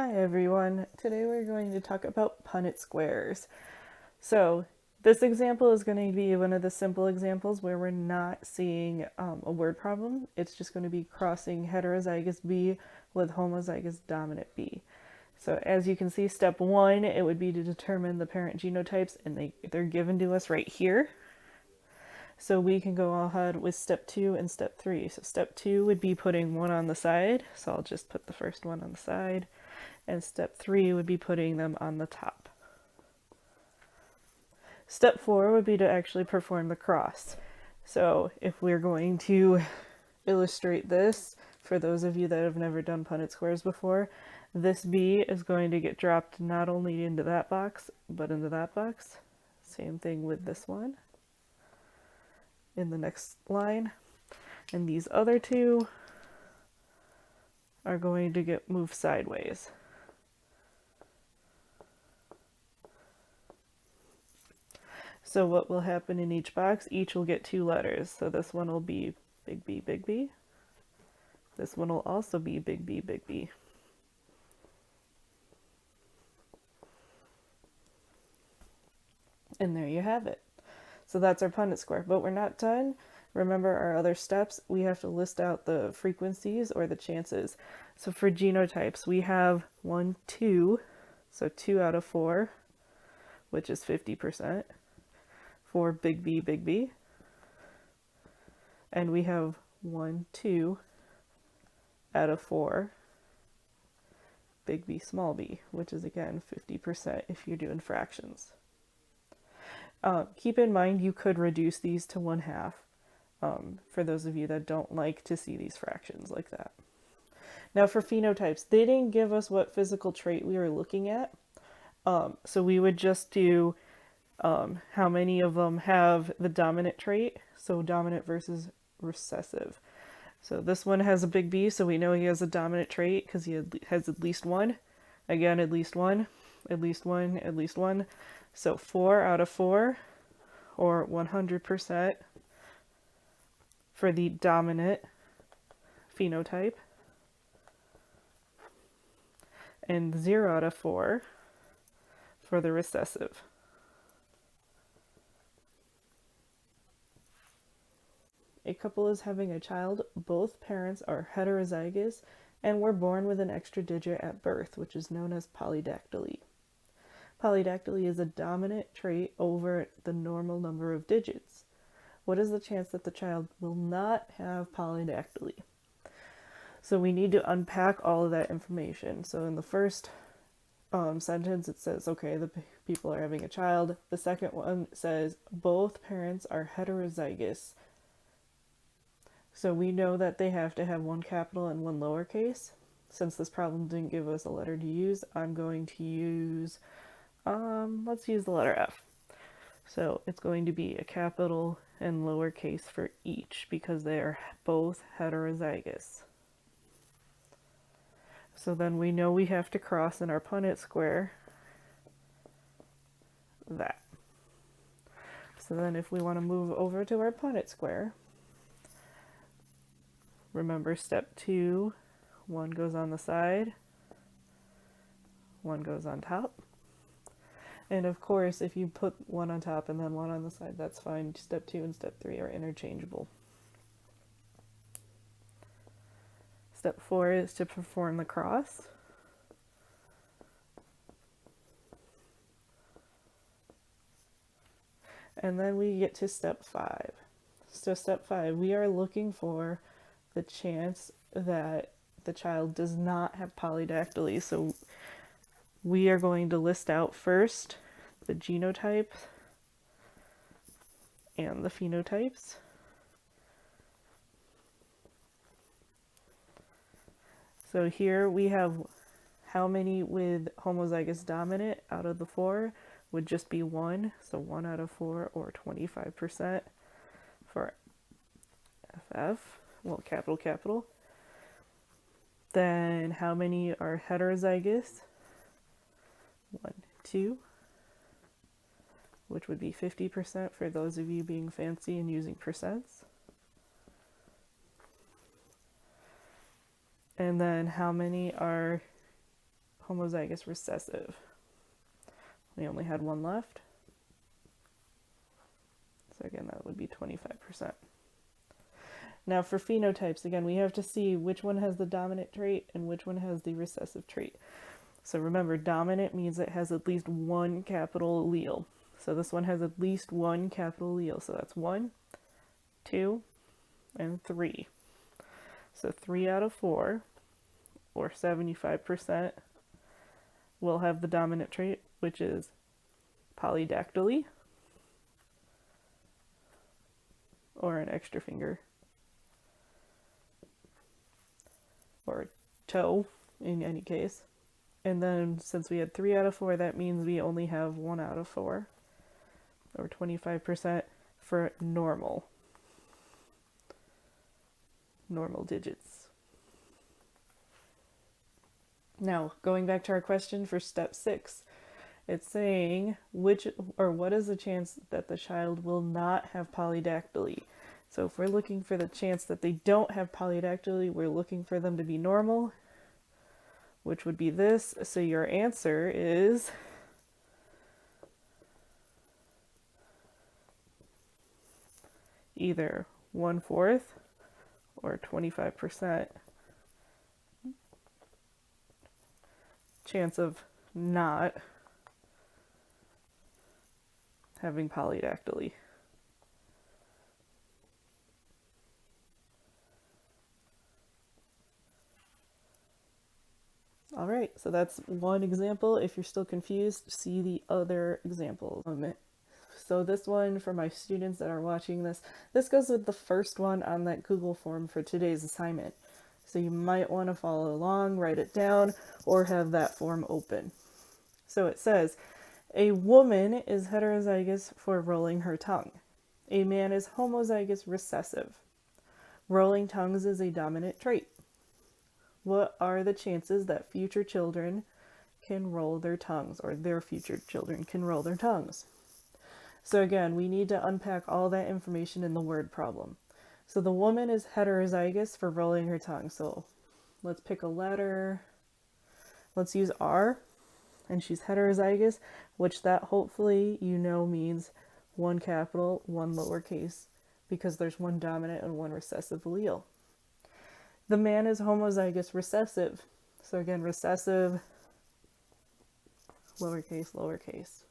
Hi everyone, today we're going to talk about Punnett squares. So this example is going to be one of the simple examples where we're not seeing a word problem. It's just going to be crossing heterozygous B with homozygous dominant B. So as you can see, step one, it would be to determine the parent genotypes, and they're given to us right here. So we can go ahead with step two and step three. So step two would be putting one on the side. So I'll just put the first one on the side. And step three would be putting them on the top. Step four would be to actually perform the cross. So if we're going to illustrate this, for those of you that have never done Punnett squares before, this B is going to get dropped not only into that box, but into that box. Same thing with this one in the next line. And these other two are going to get moved sideways. So what will happen in each box, each will get two letters. So this one will be big B, big B. This one will also be big B, big B. And there you have it. So that's our Punnett square, but we're not done. Remember our other steps, we have to list out the frequencies or the chances. So for genotypes, we have 1, 2, so 2 out of 4, which is 50%. For big B, big B. And we have 1, 2 out of 4, big B, small b, which is again 50% if you're doing fractions. Keep in mind you could reduce these to 1/2 for those of you that don't like to see these fractions like that. Now for phenotypes, they didn't give us what physical trait we were looking at, so we would just do how many of them have the dominant trait, so dominant versus recessive. So this one has a big B, so we know he has a dominant trait because he has at least one. Again, at least one, at least one, at least one. So 4 out of 4, or 100% for the dominant phenotype, and 0 out of 4 for the recessive. A couple is having a child, both parents are heterozygous, and were born with an extra digit at birth, which is known as polydactyly. Polydactyly is a dominant trait over the normal number of digits. What is the chance that the child will not have polydactyly? So we need to unpack all of that information. So in the first sentence it says, okay, the people are having a child. The second one says both parents are heterozygous. So we know that they have to have one capital and one lowercase. Since this problem didn't give us a letter to use, I'm going to use, let's use the letter F. So it's going to be a capital and lowercase for each because they are both heterozygous. So then we know we have to cross in our Punnett square that. So then if we want to move over to our Punnett square, remember step 2, one goes on the side, one goes on top. And of course, if you put one on top and then one on the side, that's fine. Step 2 and step 3 are interchangeable. Step 4 is to perform the cross. And then we get to step 5. So step 5, we are looking for the chance that the child does not have polydactyly. So we are going to list out first the genotype and the phenotypes. So here we have how many with homozygous dominant out of the 4 would just be 1. So 1 out of 4, or 25% for FF, well, capital. Then how many are heterozygous? 1, 2, which would be 50% for those of you being fancy and using percents. And then how many are homozygous recessive. We only had one left. So again, that would be 25%. Now for phenotypes, again, we have to see which one has the dominant trait and which one has the recessive trait. So remember, dominant means it has at least one capital allele. So this one has at least one capital allele. So that's 1, 2, and 3. So 3 out of 4, or 75%, will have the dominant trait, which is polydactyly, or an extra finger, or toe in any case. And then since we had 3 out of 4, that means we only have 1 out of 4, or 25% for normal digits. Now, going back to our question for step 6, it's saying what is the chance that the child will not have polydactyly? So if we're looking for the chance that they don't have polydactyly, we're looking for them to be normal, which would be this. So your answer is either 1/4 or 25% chance of not having polydactyly. All right, so that's one example. If you're still confused, see the other examples. So this one, for my students that are watching this goes with the first one on that Google form for today's assignment. So you might want to follow along, write it down, or have that form open. So it says, a woman is heterozygous for rolling her tongue. A man is homozygous recessive. Rolling tongues is a dominant trait. What are the chances that future children can roll their tongues, or their future children can roll their tongues? So again, we need to unpack all that information in the word problem. So the woman is heterozygous for rolling her tongue. So let's pick a letter. Let's use R, and she's heterozygous, which that hopefully you know means one capital, one lowercase, because there's one dominant and one recessive allele. The man is homozygous recessive. So again, recessive, lowercase, lowercase.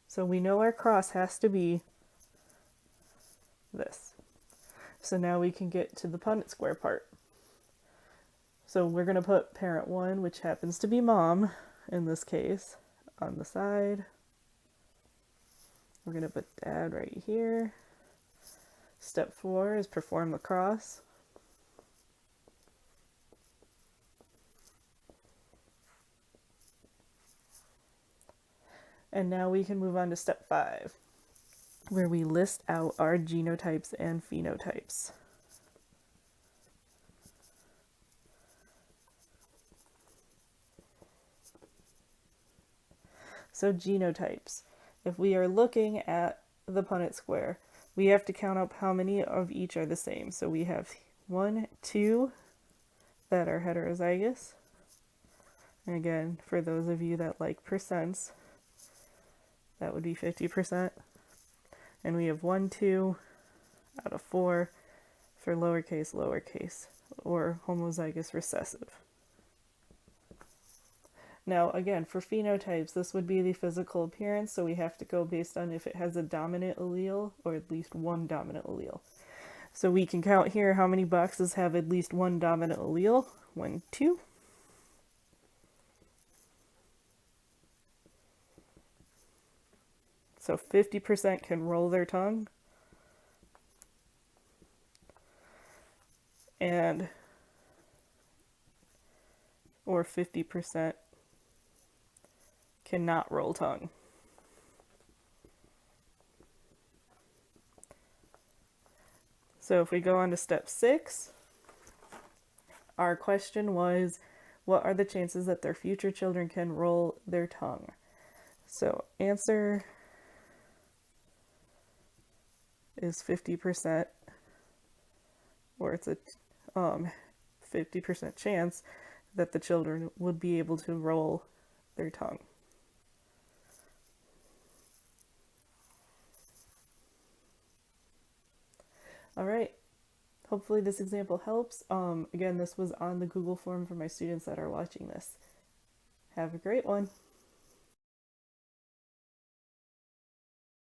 So we know our cross has to be this. So now we can get to the Punnett square part. So we're going to put parent 1, which happens to be mom in this case, on the side. We're going to put dad right here. Step 4 is perform the cross. And now we can move on to step 5, where we list out our genotypes and phenotypes. So genotypes. If we are looking at the Punnett square, we have to count up how many of each are the same. So we have 1, 2 that are heterozygous. And again, for those of you that like percents, that would be 50%. And we have 1, 2 out of 4 for lowercase, lowercase, or homozygous recessive. Now, again, for phenotypes, this would be the physical appearance, so we have to go based on if it has a dominant allele or at least one dominant allele. So we can count here how many boxes have at least one dominant allele. 1, 2. So 50% can roll their tongue. Or 50% cannot roll tongue. So if we go on to step 6, our question was, what are the chances that their future children can roll their tongue? So answer is 50%, or it's a 50% chance that the children would be able to roll their tongue. All right. Hopefully this example helps. Again, this was on the Google form for my students that are watching this. Have a great one.